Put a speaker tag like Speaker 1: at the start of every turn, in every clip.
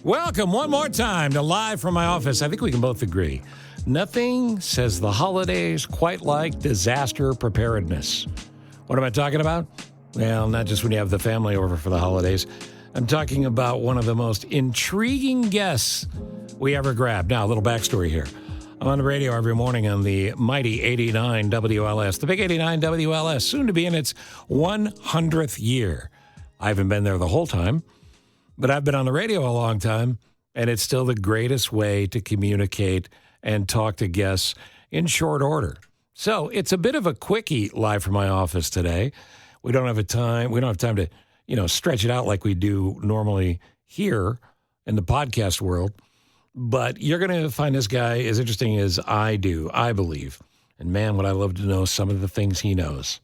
Speaker 1: Welcome one more time to Live from My Office. I think we can both agree. Nothing says the holidays quite like disaster preparedness. What am I talking about? Well, not just when you have the family over for the holidays. I'm talking about one of the most intriguing guests we ever grabbed. Now, a little backstory here. I'm on the radio every morning on the mighty 89 WLS, the big 89 WLS, soon to be in its 100th year. I haven't been there the whole time, but I've been on the radio a long time, and it's still the greatest way to communicate and talk to guests in short order. So it's a bit of a quickie live from my office today. We don't have time to, stretch it out like we do normally here in the podcast world. But you're going to find this guy as interesting as I do, I believe. And man, would I love to know some of the things he knows.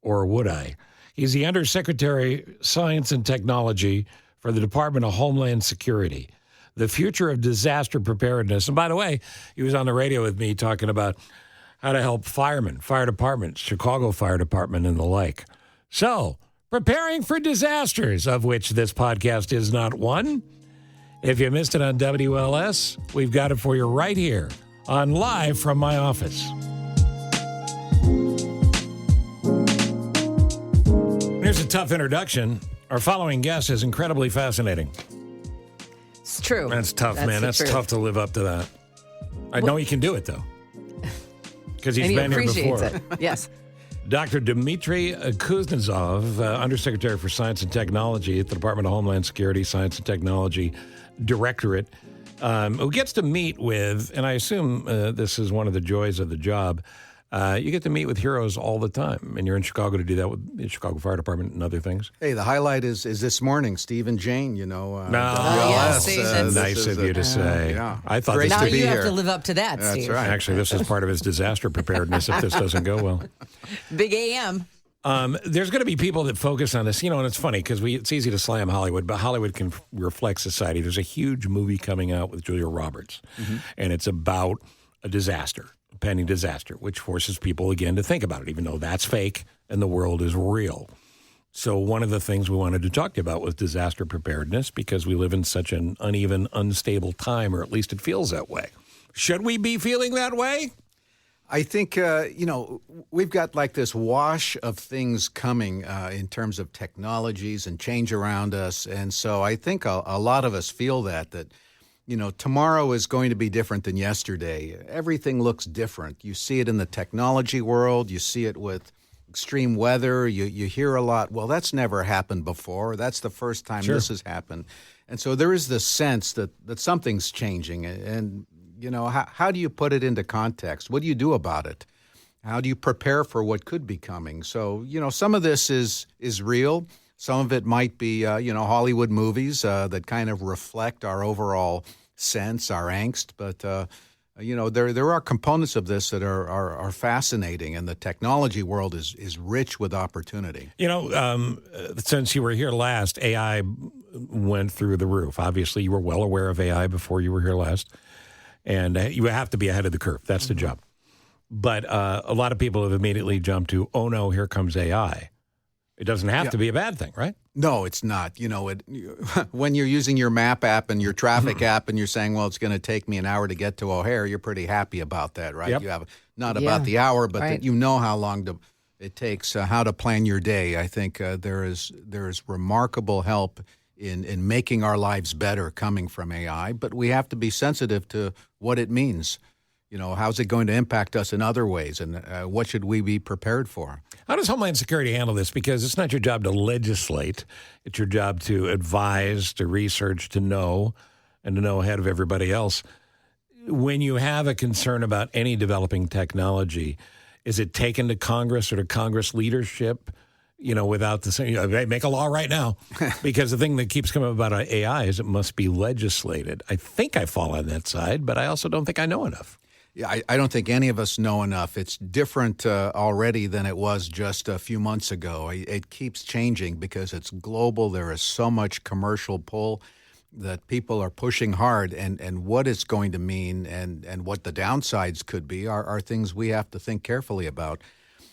Speaker 1: Or would I? He's the Undersecretary, Science and Technology for the Department of Homeland Security. The future of disaster preparedness. And by the way, he was on the radio with me talking about how to help firemen, fire departments, Chicago Fire Department, and the like. So, preparing for disasters, of which this podcast is not one. If you missed it on WLS, we've got it for you right here on Live from My Office. Here's a tough introduction. Our following guest is incredibly fascinating.
Speaker 2: It's true.
Speaker 1: That's tough, man. That's tough to live up to that. I know he can do it, though. Because he's been here before.
Speaker 2: It. Yes.
Speaker 1: Dr. Dimitri Kusnezov, Undersecretary for Science and Technology at the Department of Homeland Security, Science and Technology Directorate, who gets to meet with, and I assume this is one of the joys of the job, you get to meet with heroes all the time, and you're in Chicago to do that with the Chicago Fire Department and other things.
Speaker 3: Hey, the highlight is this morning, Steve and Jane,
Speaker 2: WLS.
Speaker 1: Nice of you to say.
Speaker 3: Yeah.
Speaker 1: I thought
Speaker 3: Great
Speaker 1: this
Speaker 2: Now
Speaker 3: to be
Speaker 2: you have
Speaker 3: here.
Speaker 2: to live up to that,
Speaker 3: That's
Speaker 2: Steve.
Speaker 3: right.
Speaker 1: Actually, this is part of his disaster preparedness if this doesn't go well.
Speaker 2: Big AM.
Speaker 1: There's going to be people that focus on this, and it's funny because it's easy to slam Hollywood, but Hollywood can reflect society. There's a huge movie coming out with Julia Roberts, and it's about a disaster. Pending disaster, which forces people again to think about it, even though that's fake and the world is real. So one of the things we wanted to talk to you about was disaster preparedness because we live in such an uneven, unstable time, or at least it feels that way. Should we be feeling that way?
Speaker 3: I think, we've got like this wash of things coming in terms of technologies and change around us. And so I think a lot of us feel that tomorrow is going to be different than yesterday. Everything looks different. You see it in the technology world. You see it with extreme weather. You hear a lot, well, that's never happened before. That's the first time this has happened. And so there is this sense that something's changing. And, how do you put it into context? What do you do about it? How do you prepare for what could be coming? So, some of this is real. Some of it might be, Hollywood movies that kind of reflect our overall sense, our angst. But, there are components of this that are fascinating, and the technology world is rich with opportunity.
Speaker 1: Since you were here last, AI went through the roof. Obviously, you were well aware of AI before you were here last, and you have to be ahead of the curve. That's the job. But a lot of people have immediately jumped to, oh, no, here comes AI. It doesn't have to be a bad thing, right?
Speaker 3: No, it's not. When you're using your map app and your traffic app and you're saying, well, it's going to take me an hour to get to O'Hare, you're pretty happy about that, right?
Speaker 1: Yep.
Speaker 3: You have not about the hour, but
Speaker 2: right.
Speaker 3: that you know how long it takes, how to plan your day. I think there is remarkable help in making our lives better coming from AI, but we have to be sensitive to what it means. How's it going to impact us in other ways, and what should we be prepared for?
Speaker 1: How does Homeland Security handle this? Because it's not your job to legislate. It's your job to advise, to research, to know, and to know ahead of everybody else. When you have a concern about any developing technology, is it taken to Congress or to Congress leadership, without the saying, hey, make a law right now? Because the thing that keeps coming up about AI is it must be legislated. I think I fall on that side, but I also don't think I know enough.
Speaker 3: Yeah, I don't think any of us know enough. It's different already than it was just a few months ago. It keeps changing because it's global. There is so much commercial pull that people are pushing hard, and what it's going to mean and what the downsides could be are things we have to think carefully about.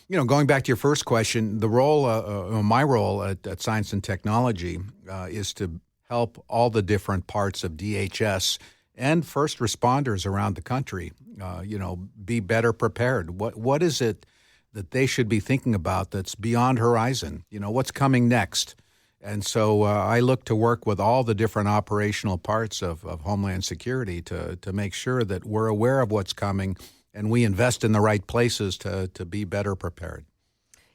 Speaker 3: Going back to your first question, the role, my role at Science and Technology is to help all the different parts of DHS and first responders around the country, be better prepared. What is it that they should be thinking about that's beyond horizon? What's coming next? And so I look to work with all the different operational parts of Homeland Security to make sure that we're aware of what's coming and we invest in the right places to be better prepared.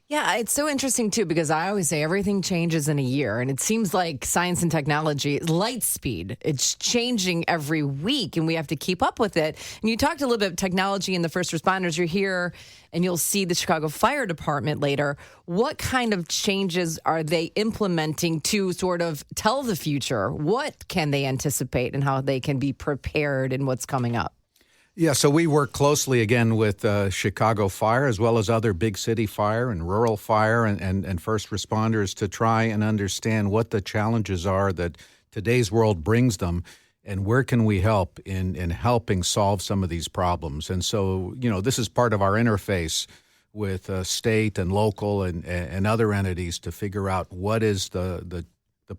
Speaker 2: Yeah, it's so interesting, too, because I always say everything changes in a year. And it seems like science and technology, light speed, it's changing every week, and we have to keep up with it. And you talked a little bit of technology and the first responders. You're here, and you'll see the Chicago Fire Department later. What kind of changes are they implementing to sort of tell the future? What can they anticipate and how they can be prepared in what's coming up?
Speaker 3: Yeah, so we work closely, again, with Chicago Fire as well as other big city fire and rural fire and first responders to try and understand what the challenges are that today's world brings them and where can we help in helping solve some of these problems. And so, this is part of our interface with state and local and other entities to figure out what is the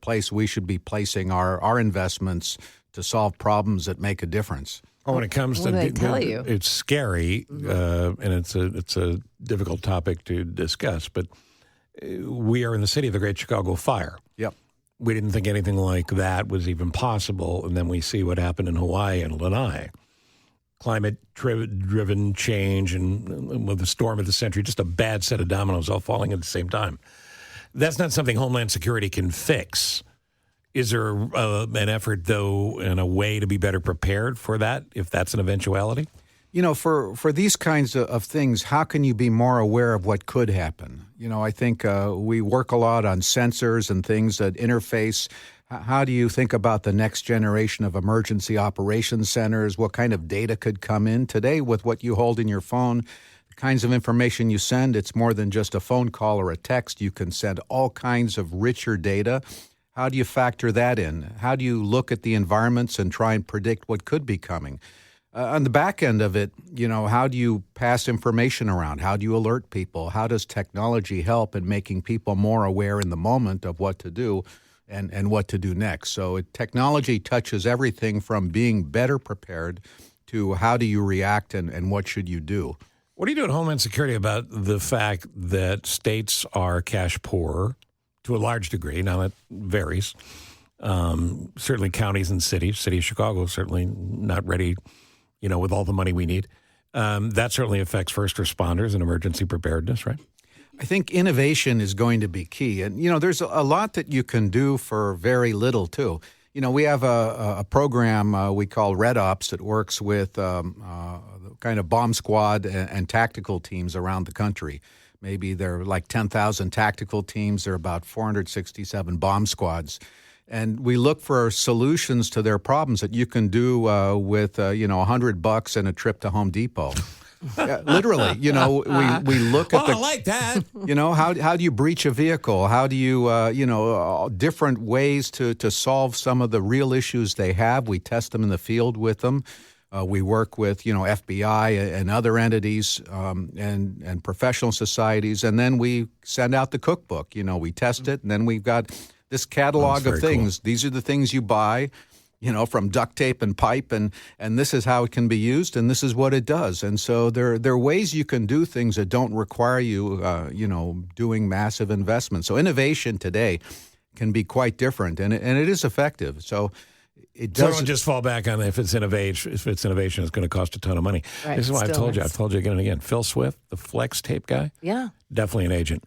Speaker 3: place we should be placing our investments to solve problems that make a difference.
Speaker 1: When it comes
Speaker 2: what
Speaker 1: to,
Speaker 2: do they tell you?
Speaker 1: It's scary, and it's a difficult topic to discuss. But we are in the city of the Great Chicago Fire.
Speaker 3: Yep.
Speaker 1: We didn't think anything like that was even possible, and then we see what happened in Hawaii and Lanai. Climate-driven change, and with the storm of the century, just a bad set of dominoes all falling at the same time. That's not something Homeland Security can fix. Is there an effort, though, and a way to be better prepared for that, if that's an eventuality?
Speaker 3: For these kinds of things, how can you be more aware of what could happen? I think we work a lot on sensors and things that interface. How do you think about the next generation of emergency operations centers? What kind of data could come in? Today, with what you hold in your phone, the kinds of information you send, it's more than just a phone call or a text. You can send all kinds of richer data. How do you factor that in? How do you look at the environments and try and predict what could be coming? On the back end of it, how do you pass information around? How do you alert people? How does technology help in making people more aware in the moment of what to do and what to do next? So technology touches everything from being better prepared to how do you react and what should you do?
Speaker 1: What do you do at Homeland Security about the fact that states are cash poor? To a large degree. Now, that varies. Certainly counties and cities. City of Chicago certainly not ready, with all the money we need. That certainly affects first responders and emergency preparedness, right?
Speaker 3: I think innovation is going to be key. And, there's a lot that you can do for very little, too. We have a program we call Red Ops that works with kind of bomb squad and tactical teams around the country. Maybe there are like 10,000 tactical teams. There are about 467 bomb squads. And we look for solutions to their problems that you can do with, $100 and a trip to Home Depot. Literally, we look at
Speaker 1: I like that.
Speaker 3: How do you breach a vehicle? How do you, different ways to solve some of the real issues they have. We test them in the field with them. We work with, FBI and other entities and professional societies, and then we send out the cookbook. We test it, and then we've got this catalog of things. Cool. These are the things you buy, from duct tape and pipe, and this is how it can be used, and this is what it does. And so there are ways you can do things that don't require you, doing massive investments. So innovation today can be quite different, and it is effective. So don't
Speaker 1: just fall back on if it's innovation. If it's innovation, it's going to cost a ton of money.
Speaker 2: Right,
Speaker 1: this is why I've told you again and again. Phil Swift, the flex tape guy.
Speaker 2: Yeah,
Speaker 1: definitely an agent.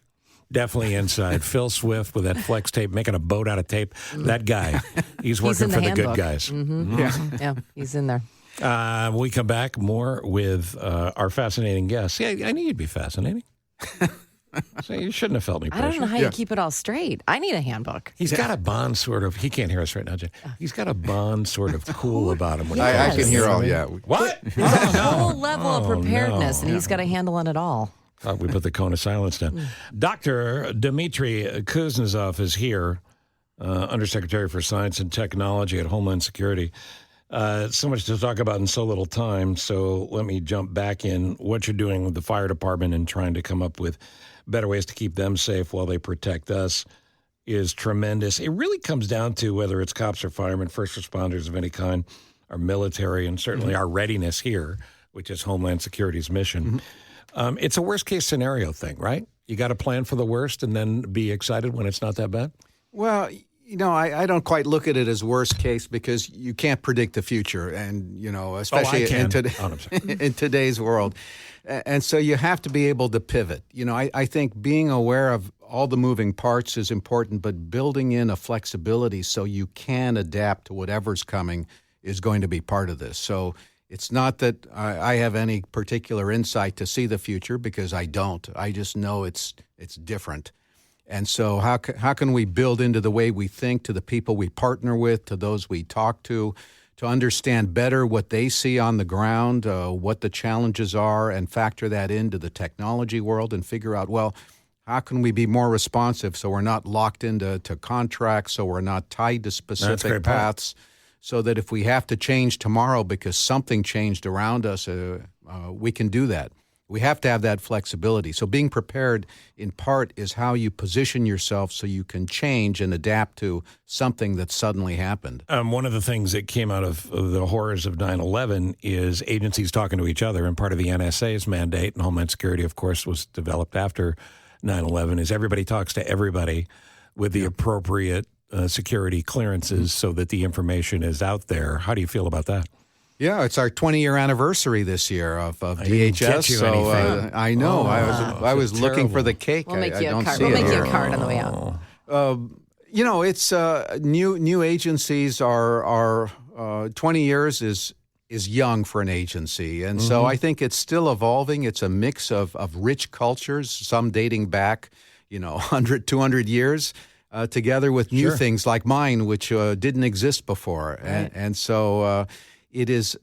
Speaker 1: Definitely inside. Phil Swift with that flex tape, making a boat out of tape. That guy, he's working for the good guys.
Speaker 2: Mm-hmm. Yeah, he's in there.
Speaker 1: When we come back, more with our fascinating guests. Yeah, I knew you'd be fascinating. So you shouldn't have felt me pressure.
Speaker 2: I don't know how you keep it all straight. I need a handbook.
Speaker 1: He's got a bond sort of, he can't hear us right now, Jen. He's got a bond sort of cool about him. When
Speaker 3: I can hear all,
Speaker 1: What?
Speaker 2: There's a whole level of preparedness, and he's got a handle on it all.
Speaker 1: Thought we put the cone of silence down. Dr. Dimitri Kusnezov is here, Undersecretary for Science and Technology at Homeland Security. So much to talk about in so little time, so let me jump back in what you're doing with the fire department and trying to come up with better ways to keep them safe while they protect us. is tremendous. It really comes down to whether it's cops or firemen, first responders of any kind, our military, and certainly our readiness here, which is Homeland Security's mission. It's a worst-case scenario thing, right? You got to plan for the worst and then be excited when it's not that bad?
Speaker 3: Well, I don't quite look at it as worst case because you can't predict the future, and especially in today's world, and so you have to be able to pivot. I think being aware of all the moving parts is important, but building in a flexibility so you can adapt to whatever's coming is going to be part of this. So it's not that I have any particular insight to see the future, because I don't. I just know it's different. And so how can we build into the way we think, to the people we partner with, to those we talk to understand better what they see on the ground, what the challenges are, and factor that into the technology world and figure out, well, how can we be more responsive so we're not locked into contracts, so we're not tied to specific paths, so that if we have to change tomorrow because something changed around us, we can do that. We have to have that flexibility. So being prepared, in part, is how you position yourself so you can change and adapt to something that suddenly happened.
Speaker 1: One of the things that came out of the horrors of 9/11 is agencies talking to each other, and part of the NSA's mandate, and Homeland Security, of course, was developed after 9/11, is everybody talks to everybody with the appropriate security clearances so that the information is out there. How do you feel about that?
Speaker 3: Yeah, it's our 20-year anniversary this year of DHS. So I know. I was looking for the cake.
Speaker 2: We'll make
Speaker 3: I
Speaker 2: you a
Speaker 3: don't
Speaker 2: card.
Speaker 3: see
Speaker 2: We'll
Speaker 3: it
Speaker 2: make you
Speaker 3: here.
Speaker 2: a card on the way out.
Speaker 3: It's new agencies are 20 years is young for an agency, and so I think it's still evolving. It's a mix of rich cultures, some dating back 100, 200 years. Together with new things like mine, which didn't exist before.
Speaker 2: Right.
Speaker 3: And so it is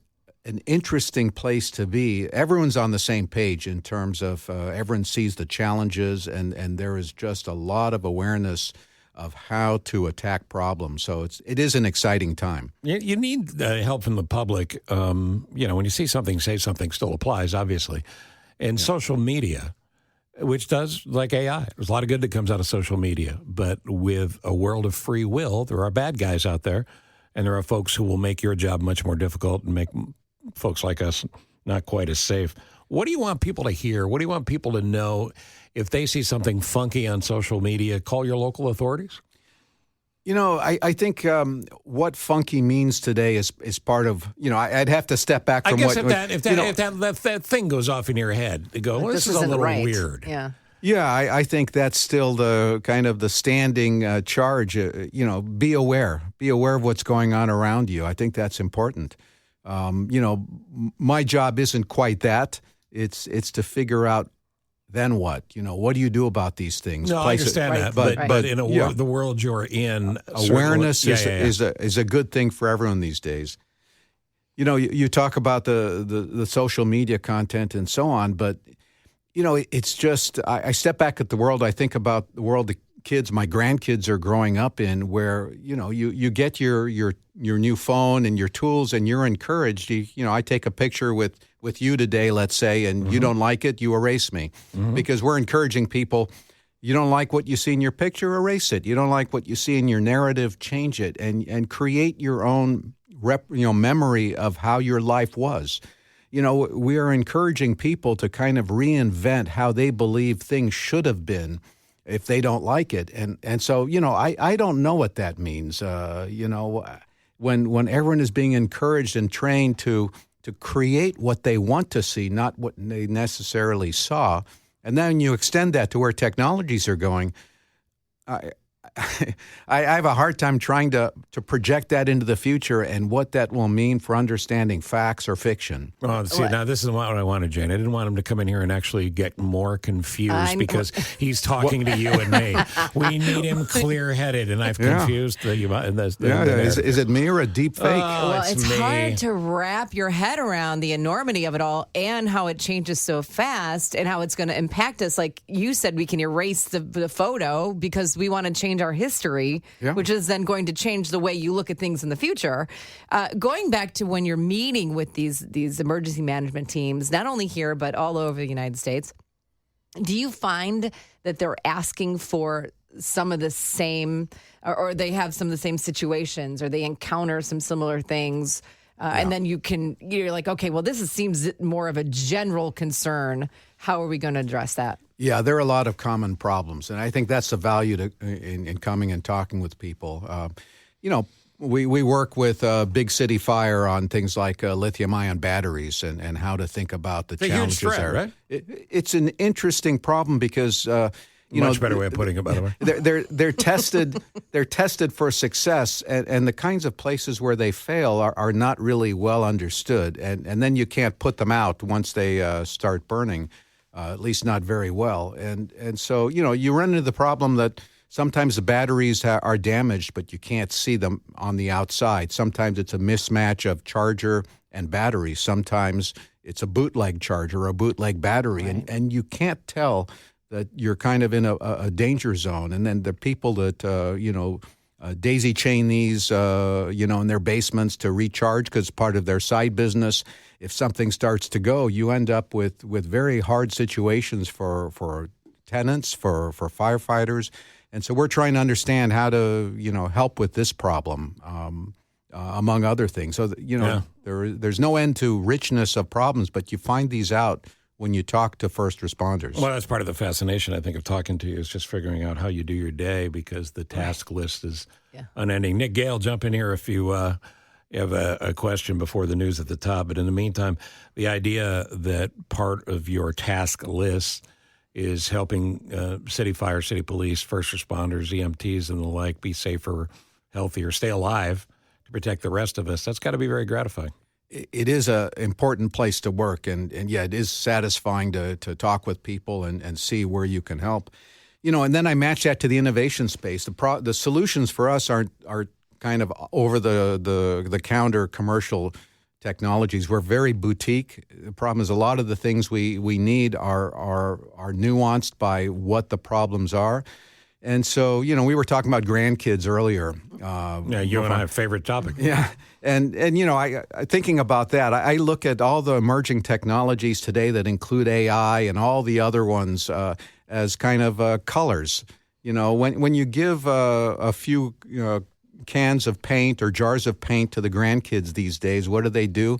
Speaker 3: an interesting place to be. Everyone's on the same page in terms of everyone sees the challenges, and there is just a lot of awareness of how to attack problems. So it is an exciting time.
Speaker 1: You need help from the public. When you see something, say something still applies, obviously. And social media, which does, like AI, there's a lot of good that comes out of social media. But with a world of free will, there are bad guys out there, and there are folks who will make your job much more difficult and make folks like us not quite as safe. What do you want people to hear? What do you want people to know? If they see something funky on social media, call your local authorities?
Speaker 3: I think what funky means today is part of, I'd have to step back from
Speaker 1: if that thing goes off in your head, you go, well, this is a little weird.
Speaker 2: Yeah.
Speaker 3: Yeah, I think that's still the kind of the standing charge. Be aware of what's going on around you. I think that's important. My job isn't quite that. It's to figure out then what. What do you do about these things?
Speaker 1: No, I understand that, but in the world you're in,
Speaker 3: awareness is a good thing for everyone these days. You talk about the social media content and so on, but it's just, I step back at the world. I think about the world the kids, my grandkids are growing up in, where, you get your new phone and your tools, and you're encouraged. I take a picture with you today, let's say, and you don't like it, you erase me. Because we're encouraging people, you don't like what you see in your picture, erase it. You don't like what you see in your narrative, change it, and create your own memory of how your life was. We are encouraging people to kind of reinvent how they believe things should have been if they don't like it. And so, I don't know what that means. When everyone is being encouraged and trained to create what they want to see, not what they necessarily saw, and then you extend that to where technologies are going, I have a hard time trying to project that into the future and what that will mean for understanding facts or fiction.
Speaker 1: Oh, now this is what I wanted, Jane. I didn't want him to come in here and actually get more confused because he's talking to you and me. We need him clear-headed, and I've confused the
Speaker 3: is it me or a deep fake?
Speaker 2: It's hard to wrap your head around the enormity of it all and how it changes so fast and how it's going to impact us. Like you said, we can erase the photo because we want to change our history, which is then going to change the way you look at things in the future. Going back to when you're meeting with these emergency management teams, not only here, but all over the United States, do you find that they're asking for some of the same, or they have some of the same situations, or they encounter some similar things. And then you're like, okay, well, seems more of a general concern. How are we going to address that?
Speaker 3: Yeah, there are a lot of common problems, and I think that's the value in coming and talking with people. We work with Big City Fire on things like lithium-ion batteries and how to think about the challenges
Speaker 1: huge threat,
Speaker 3: there.
Speaker 1: Right?
Speaker 3: It's an interesting problem because
Speaker 1: much better way of putting it, by the way.
Speaker 3: They're tested. They're tested for success, and the kinds of places where they fail are not really well understood, and then you can't put them out once they start burning, at least not very well. And so you run into the problem that sometimes the batteries are damaged, but you can't see them on the outside. Sometimes it's a mismatch of charger and battery. Sometimes it's a bootleg charger or a bootleg battery,
Speaker 2: right.
Speaker 3: and you can't tell that you're kind of in a danger zone. And then the people that, daisy chain these, in their basements to recharge because part of their side business. If something starts to go, you end up with very hard situations for tenants, for firefighters. And so we're trying to understand how to, help with this problem, among other things. So, there's no end to richness of problems, but you find these out when you talk to first responders.
Speaker 1: Well, that's part of the fascination, I think, of talking to you is just figuring out how you do your day because the task list is unending. Nick Gale, jump in here if you have a question before the news at the top. But in the meantime, the idea that part of your task list is helping city fire, city police, first responders, EMTs, and the like be safer, healthier, stay alive to protect the rest of us, that's got to be very gratifying.
Speaker 3: It is an important place to work, and it is satisfying to talk with people and see where you can help. And then I match that to the innovation space. The solutions for us are kind of over the counter commercial technologies. We're very boutique. The problem is a lot of the things we need are nuanced by what the problems are. And so, we were talking about grandkids earlier.
Speaker 1: You and I have a favorite topic.
Speaker 3: Yeah. And I thinking about that, I look at all the emerging technologies today that include AI and all the other ones as kind of colors. When you give a few cans of paint or jars of paint to the grandkids these days, what do?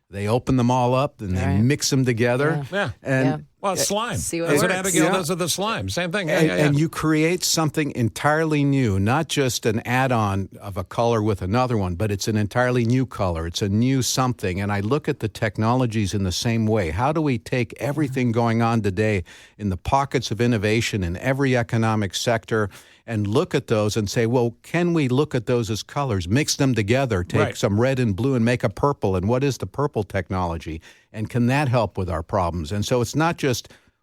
Speaker 3: They open them all up and they mix them together.
Speaker 1: Yeah. Well, it's slime. That's what Abigail does with the slime. Same thing.
Speaker 3: And you create something entirely new, not just an add-on of a color with another one, but it's an entirely new color. It's a new something. And I look at the technologies in the same way. How do we take everything going on today in the pockets of innovation in every economic sector and look at those and say, well, can we look at those as colors, mix them together, take some red and blue and make a purple? And what is the purple technology? And can that help with our problems? And so it's not just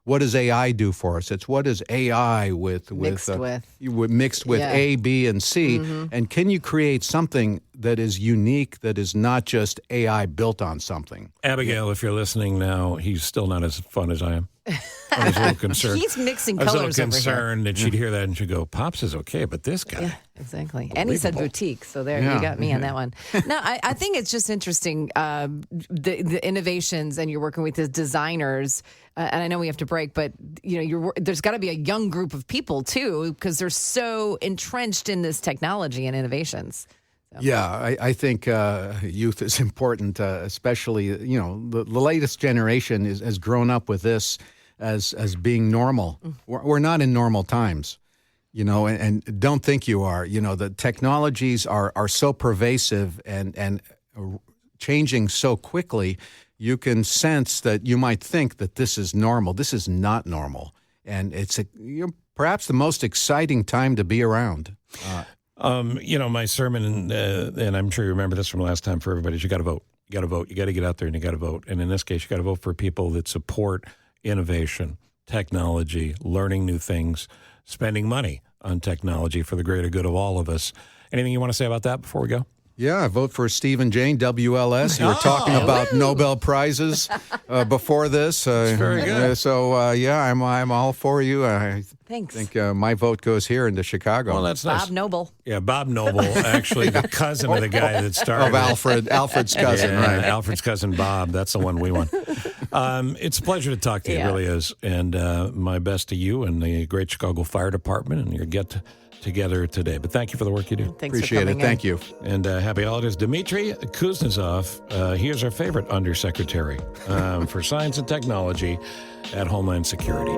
Speaker 3: what does AI do for us? It's what is AI mixed with A, B, and C. Mm-hmm. And can you create something that is unique, that is not just AI built on something?
Speaker 1: Abigail, if you're listening now, he's still not as fun as I am. I was a little concerned.
Speaker 2: He's mixing
Speaker 1: I was
Speaker 2: colors
Speaker 1: a little concerned
Speaker 2: over here.
Speaker 1: that she'd hear that and she'd go, Pops is okay, but this guy.
Speaker 2: Yeah, exactly. And he said boutique, so there you got me on that one. No, I think it's just interesting, the innovations, and you're working with the designers, and I know we have to break, but there's got to be a young group of people, too, because they're so entrenched in this technology and innovations. So.
Speaker 3: Yeah, I think youth is important, especially, the latest generation has grown up with this as being normal. We're not in normal times, and don't think you are. The technologies are so pervasive and changing so quickly, you can sense that you might think that this is normal. This is not normal. And it's perhaps the most exciting time to be around.
Speaker 1: My sermon, and I'm sure you remember this from last time for everybody, is you got to vote. You got to vote. You got to get out there and you got to vote. And in this case, you got to vote for people that support innovation, technology, learning new things, spending money on technology for the greater good of all of us. Anything you want to say about that before we go?
Speaker 3: Yeah, I vote for Steve and Jane, WLS. You were talking about Nobel Prizes before this.
Speaker 1: That's very good.
Speaker 3: I'm all for you.
Speaker 2: Thanks.
Speaker 3: I think my vote goes here into Chicago.
Speaker 1: Well, that's nice.
Speaker 2: Bob Noble.
Speaker 1: Yeah, Bob Noble, actually the cousin of the guy that started.
Speaker 3: Of Alfred's cousin,
Speaker 1: right.
Speaker 3: right.
Speaker 1: Alfred's cousin, Bob. That's the one we want. It's a pleasure to talk to you. It really is. And my best to you and the Great Chicago Fire Department and your get-together today. But thank you for the work you do.
Speaker 2: Thanks
Speaker 3: Appreciate it. Thank you.
Speaker 1: And happy holidays. Dimitri Kusnezov, here's our favorite undersecretary for science and technology at Homeland Security.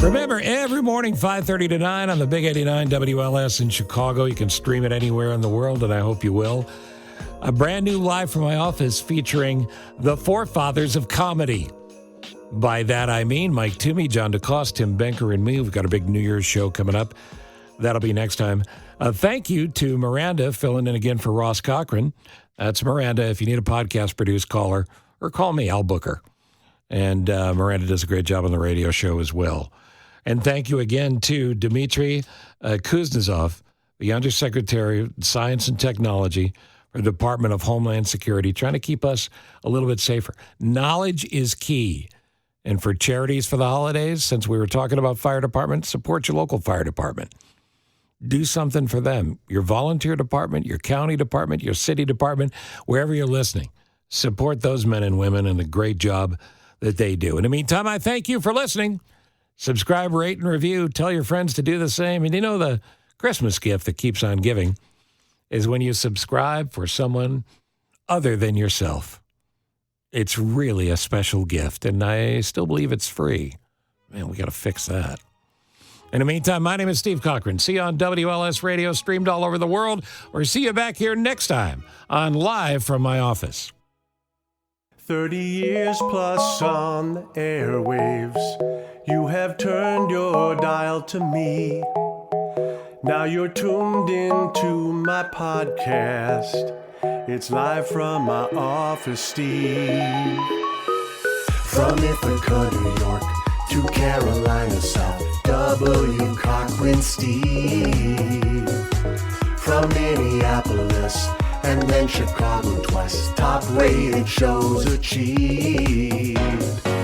Speaker 1: Remember, every morning, 5:30 to 9 on the Big 89 WLS in Chicago. You can stream it anywhere in the world, and I hope you will. A brand new Live from My Office featuring the forefathers of comedy. By that, I mean Mike Toomey, John DeCoste, Tim Benker, and me. We've got a big New Year's show coming up. That'll be next time. Thank you to Miranda, filling in again for Ross Cochran. That's Miranda. If you need a podcast produced, call her or call me. I'll book her. And Miranda does a great job on the radio show as well. And thank you again to Dimitri Kusnezov, the Undersecretary of Science and Technology for the Department of Homeland Security, trying to keep us a little bit safer. Knowledge is key. And for charities for the holidays, since we were talking about fire departments, support your local fire department. Do something for them. Your volunteer department, your county department, your city department, wherever you're listening. Support those men and women and the great job that they do. In the meantime, I thank you for listening. Subscribe, rate, and review. Tell your friends to do the same. And you know the Christmas gift that keeps on giving is when you subscribe for someone other than yourself. It's really a special gift, and I still believe it's free. Man, we got to fix that. In the meantime, my name is Steve Cochran. See you on WLS Radio, streamed all over the world, or see you back here next time on Live from My Office.
Speaker 4: 30 years plus on the airwaves. You have turned your dial to me. Now you're tuned into my podcast. It's Live from My Office, Steve. From Ithaca, New York to Carolina South, W. Cochran, Steve. From Minneapolis and then Chicago twice, top-rated shows achieved.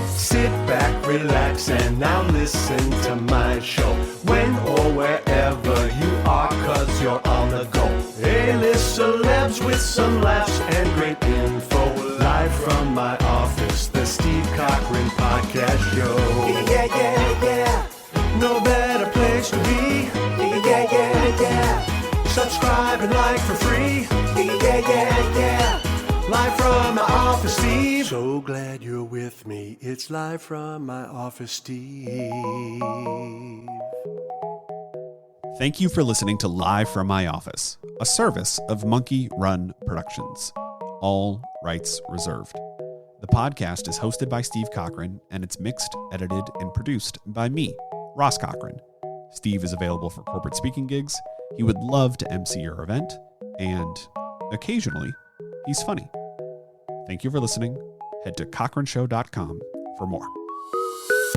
Speaker 4: Sit back, relax, and now listen to my show. When or wherever you are, 'cause you're on the go. A-list celebs with some laughs and great info. Live from my office, the Steve Cochran Podcast Show. Yeah, yeah, yeah. No better place to be. Yeah, yeah, yeah. Subscribe and like for free. Yeah, yeah, yeah. Live from my office, Steve. So glad you're with me. It's Live from my office, Steve.
Speaker 5: Thank you for listening to Live from My Office, a service of Monkey Run Productions. All rights reserved. The podcast is hosted by Steve Cochran, and it's mixed, edited, and produced by me, Ross Cochran. Steve is available for corporate speaking gigs. He would love to MC your event, and occasionally, he's funny. Thank you for listening. Head to cochranshow.com for more.